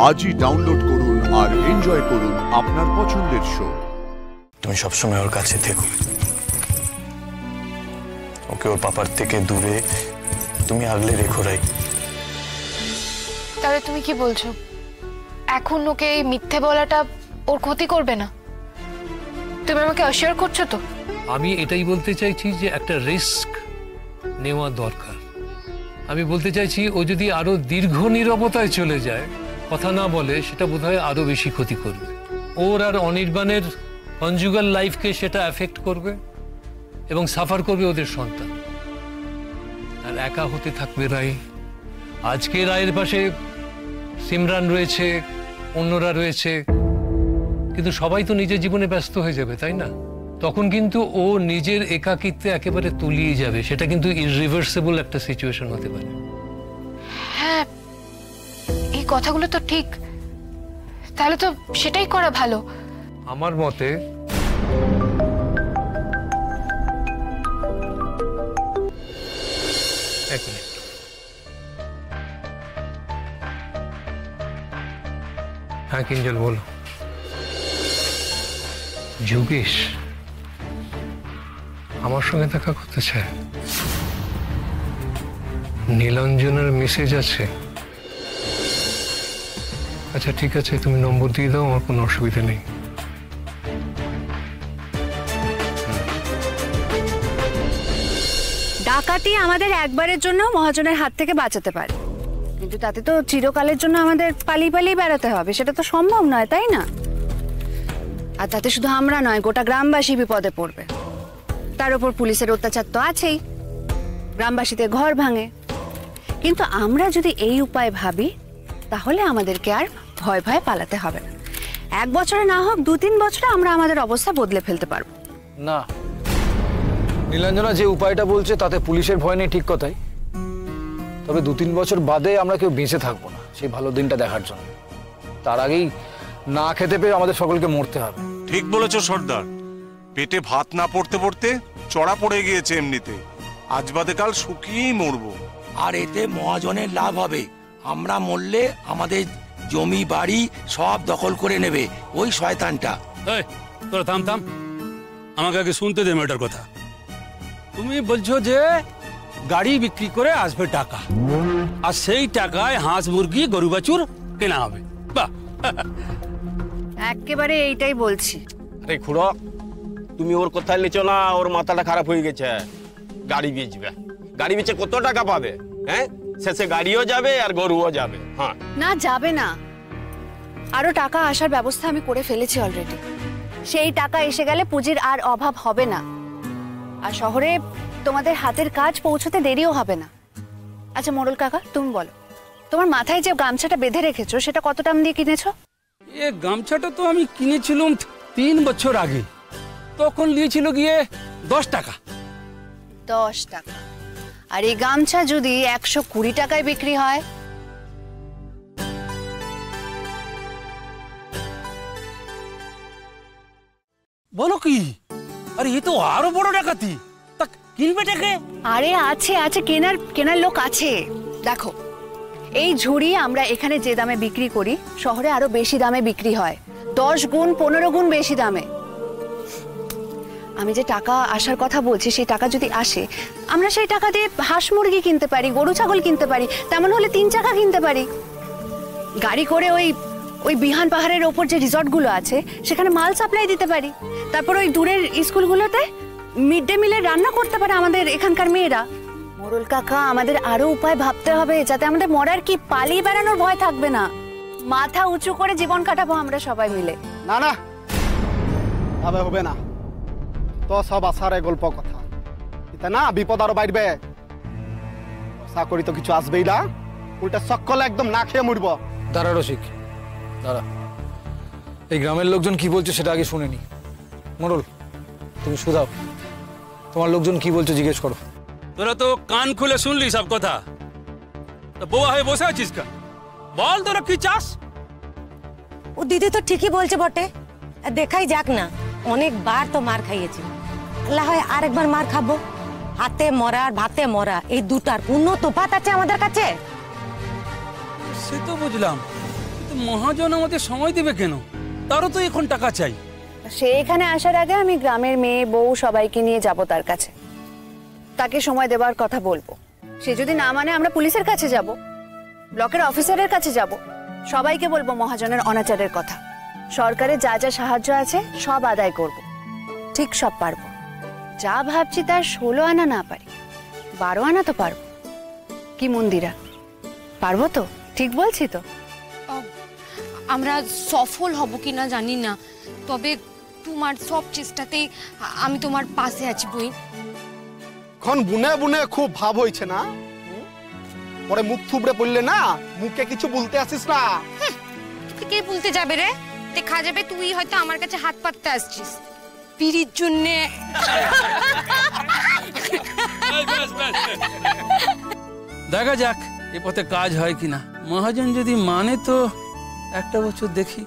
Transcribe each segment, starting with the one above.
আজই ডাউনলোড করুন আর এনজয় করুন আপনার পছন্দের শো। তুমি সবসময় ওর কাছে থেকো, ওকে ওর পাপার থেকে দূরে তুমি আগলে রেখো। রাই, তাহলে তুমি কি বলছো, এখন ওকে এই মিথ্যে বলাটা ওর ক্ষতি করবে না? তুমি আমাকে অ্যাসিওর করছো তো? আমি এটাই বলতে চাইছি যে একটা রিস্ক নেওয়া দরকার। আমি বলতে চাইছি ও যদি আরো দীর্ঘ নীরবতায় চলে যায়, কথা না বলে, সেটা বোধহয় আরো বেশি ক্ষতি করবে ওর আর অনির্বাণের কনজুগাল লাইফকে, সেটা এফেক্ট করবে এবং সাফার করবে ওদের সন্তান। আর একা হতে থাকবে রাই। আজকে রায়ের পাশে সিমরান রয়েছে, অন্যরা রয়েছে, কিন্তু সবাই তো নিজের জীবনে ব্যস্ত হয়ে যাবে, তাই না? তখন কিন্তু ও নিজের একাকিত্বে একেবারে তলিয়ে যাবে। সেটা কিন্তু ইররিভার্সিবল একটা সিচুয়েশন হতে পারে। হ্যাঁ, এই কথাগুলো তো ঠিক। তাহলে তো সেটাই করা ভালো আমার মতে। এক মিনিট। হ্যাঁ কিঞ্জল, বলো। যোগেশ আমার সঙ্গে দেখা করতে চায়। নীলাঞ্জনের মেসেজ আছে। আচ্ছা ঠিক আছে, তুমি নম্বর দিয়ে দাও, আমার কোনো অসুবিধা নেই। ডাকাতি আমাদের একবারের জন্য মহাজনের হাত থেকে বাঁচাতে পারে, কিন্তু তাতে তো চিরকালের জন্য আমাদের পালিয়ে পালিয়ে বেড়াতে হবে, সেটা তো সম্ভব নয়, তাই না? আর তাতে শুধু আমরা নয়, গোটা গ্রামবাসী বিপদে পড়বে। তার উপর পুলিশের অত্যাচার তো আছেই, গ্রামবাসীদের ঘর ভাঙে। কিন্তু আমরা যদি এই উপায় ভাবি, তাহলে আমাদেরকে আর ভয় ভয় পালাতে হবে না। 1 বছরে না হোক 2-3 বছরে আমরা আমাদের অবস্থা বদলে ফেলতে পারবো। না, নীলাঞ্জনা যে উপায়টা বলছে তাতে পুলিশের ভয় নেই, ঠিক কথাই। তবে 2-3 বছর বাদে আমরা কেউ বেঁচে থাকবো না সেই ভালো দিনটা দেখার জন্য। তার আগেই না খেতে পেয়ে আমাদের সকলকে মরতে হবে। ঠিক বলেছো সর্দার। পেটে ভাত না পড়তে পড়তে চড়া পড়ে গিয়েছে এমনিতে। আজ বাদে কাল শুকিয়েই মরবো। আর এতে মহাজনের লাভ হবে। আমরা মরলে আমাদের জমি বাড়ি সব দখল করে নেবে ওই শয়তানটা। তোরা থাম থাম, আমাকে আগে শুনতে দে মেয়েটার কথা। তুমি বলছো যে গাড়ি বিক্রি করে আসবে টাকা, আর সেই টাকায় হাঁস মুরগি গরু বাছুর কেনা হবে। বাহ, একেবারে এইটাই বলছি। আরে খুড়ো, তুমি ওর কোথায় নিচ্ছ না? ওর মাথাটা খারাপ হয়ে গেছে। গাড়ি বেচবে, গাড়ি বেচে কত টাকা পাবে? হ্যাঁ, শেষে গাড়িও যাবে আর গরুও যাবে। হ্যাঁ না, যাবে না। আরো টাকা আসার ব্যবস্থা আমি করে ফেলেছি অলরেডি। সেই টাকা এসে গেলে পুঁজির আর অভাব হবে না, আর শহরে তোমাদের হাতের কাজ পৌঁছতে দেরিও হবে না। আচ্ছা মোড়ল কাকা, তুমি বলো, তোমার মাথায় যে গামছাটা বেঁধে রেখেছো সেটা কত দাম দিয়ে কিনেছো? এ গামছাটা তো আমি কিনেছিলাম 3 বছর আগে। তখন নিয়েছিল গিয়ে 10 টাকা। 10 টাকা? আর এই গামছা যদি 120 টাকায় বিক্রি হয়? বলো কি? আরে এ তো আরো বড় ডাকাতি। তা কিনবে টাকে? আরে আছে আছে, কেনার লোক আছে। দেখো, এই ঝুড়ি আমরা এখানে যে দামে বিক্রি করি, শহরে আরো বেশি দামে বিক্রি হয়, 10 গুণ 15 গুণ বেশি দামে। আমি যে টাকা আসার কথা বলছি, সেই টাকা যদি আসে, আমরা সেই টাকা দিয়ে হাঁস মুরগি কিনতে পারি, গরু ছাগল কিনতে পারি, তেমন হলে 3 চাকা কিনতে পারি। গাড়ি করে ওই বিহান পাহাড়ের ওপর যে রিসর্টগুলো আছে সেখানে মাল সাপ্লাই দিতে পারি। তারপর ওই দূরের স্কুলগুলোতে মিড ডে মিলের রান্না করতে পারে আমাদের এখানকার মেয়েরা। মোড়ল কাকা, আমাদের আরো উপায় ভাবতে হবে, যাতে আমাদের মরার কি পালিয়ে বেড়ানোর ভয় থাকবে না। মাথা উঁচু করে জীবন কাটাবো আমরা সবাই মিলে। না না, তবে হবে না তো, সব আশারে গল্প কথা। এটা না, বিপদ আরো বাড়বে। আশা করি তো কিছু আসবেই না, উল্টা সকলে একদম না খেয়ে মরব। দাঁড়া রসিক, দাঁড়া। এই গ্রামের লোকজন কি বলছে সেটা আগে শুনে নি। মোড়ল, তুমি শুধাও, তোমার লোকজন কি বলছে জিজ্ঞেস করো। তোরা তো কান খুলে শুনলি সব কথা, তো বোয়া হয়ে বসে আছিস কা? বল তোরা কি চাস? ও দিদি তো ঠিকই বলছে বটে, দেখাই যাক না। অনেকবার তো মার খাইয়েছি, আল্লাহ হয় আরেকবার মার খাবো। হাতে মরা আর ভাতে মরা, এই দুটার কোনো তফাৎ আছে আমাদের কাছে? সে তো বুঝলাম, মহাজন আমাদের সময় দেবে কেন? তারও তো এখন টাকা চাই। সে এখানে আসার আগে আমি গ্রামের মেয়ে বউ সবাইকে নিয়ে যাব তার কাছে, তাকে সময় দেওয়ার কথা বলবো। সে যদি না মানে আমরা পুলিশের কাছে যাব, ব্লকের অফিসারের কাছে যাব, সবাইকে বলবো মহাজনের অনাচারের কথা। সরকারের যা যা সাহায্য আছে সব আদায় করব, ঠিক সব পারবো। যা ভাবছি তার 16 আনা না পারি, 12 আনা তো পারবো। কি মন্দিরা, পারবো তো? ঠিক বলছি তো? আমরা সফল হব কিনা জানি না, তবে তোমার সব চেষ্টাতেই আমি তোমার পাশে আছি বই। এখন বুনে বুনে খুব ভাব হয়েছে না, পরে মুখ থুবড়ে পড়লে না, মুখে কিছু বলতে আসিস না। কে বলতে যাবে রে? দেখা যাবে তুই হয়তো আমার কাছে হাত পাততে আসছিস পিড়ির জন্যে। দেখা যাক এ পথে কাজ হয় কিনা। মহাজন যদি মানে তো একটা বছর দেখি।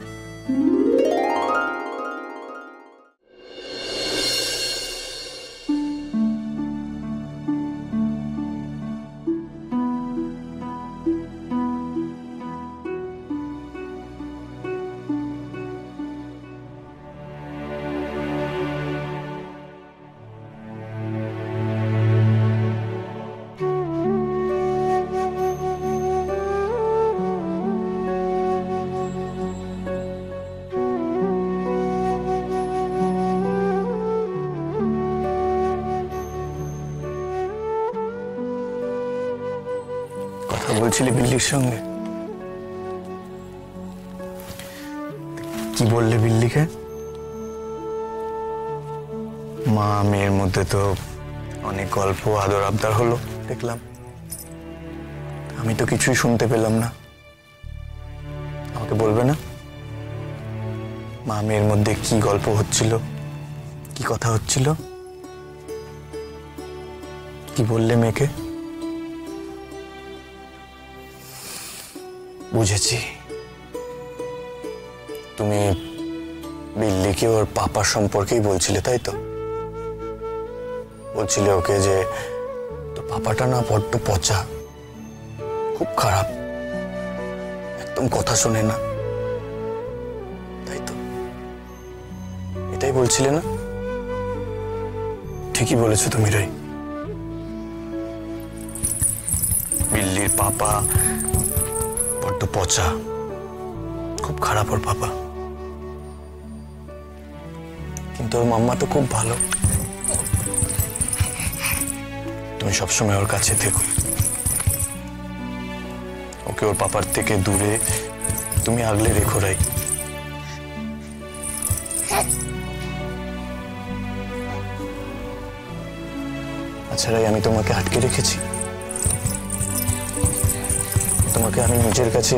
কথা বলছিলি বিল্লির সঙ্গে? কি বললে বিল্লিকে? মা মেয়ের মধ্যে তো অনেক গল্প আদর আবদার হলো দেখলাম, আমি তো কিছুই শুনতে পেলাম না। আমাকে বলবে না মা মেয়ের মধ্যে কি গল্প হচ্ছিল, কি কথা হচ্ছিল? কি বললে মেয়েকে? বুঝেছি, তুমি বিল্লিকে ওর পাপার সম্পর্কেই বলছিলে, তাই তো? বলছিলে ওকে যে তোর পাপাটা না বড্ড পচা, খুব খারাপ, একদম কথা শোনে না, তাই তো? এটাই বলছিলে না? ঠিকই বলেছো তুমি রাই। বিল্লির পাপা বড্ড পচা, খুব খারাপ ওর পাপা, কিন্তু ওর মাম্মা তো খুব ভালো। তুমি সবসময় ওর কাছে থেকো, ওকে ওর পাপার থেকে দূরে তুমি আগলে রেখো রাই। আচ্ছা রাই, আমি তোমাকে আটকে রেখেছি? তোমাকে আমি নিজের কাছে,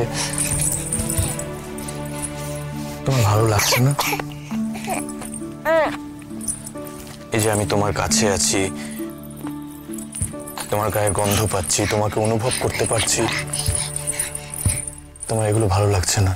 তোমার ভালো লাগছে না? এই যে আমি তোমার কাছে আছি, তোমার গায়ের গন্ধ পাচ্ছি, তোমাকে অনুভব করতে পারছি, তোমার এগুলো ভালো লাগছে না?